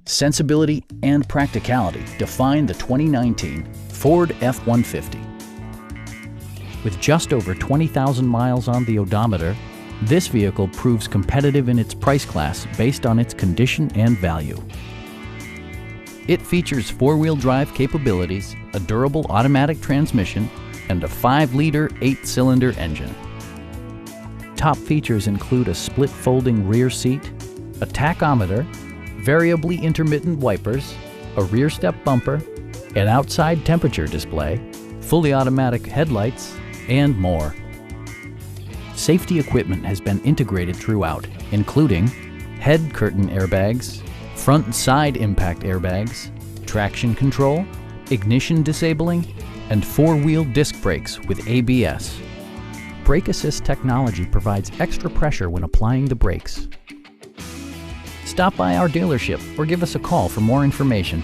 Sensibility and practicality define the 2019 Ford F-150. With just over 20,000 miles on the odometer, this vehicle proves competitive in its price class based on its condition and value. It features four-wheel drive capabilities, a durable automatic transmission, and a 5-liter 8-cylinder engine. Top features include a split folding rear seat, a tachometer, variably intermittent wipers, a rear step bumper, an outside temperature display, fully automatic headlights, and more. Safety equipment has been integrated throughout, including head curtain airbags, front and side impact airbags, traction control, ignition disabling, and four-wheel disc brakes with ABS. Brake assist technology provides extra pressure when applying the brakes. Stop by our dealership or give us a call for more information.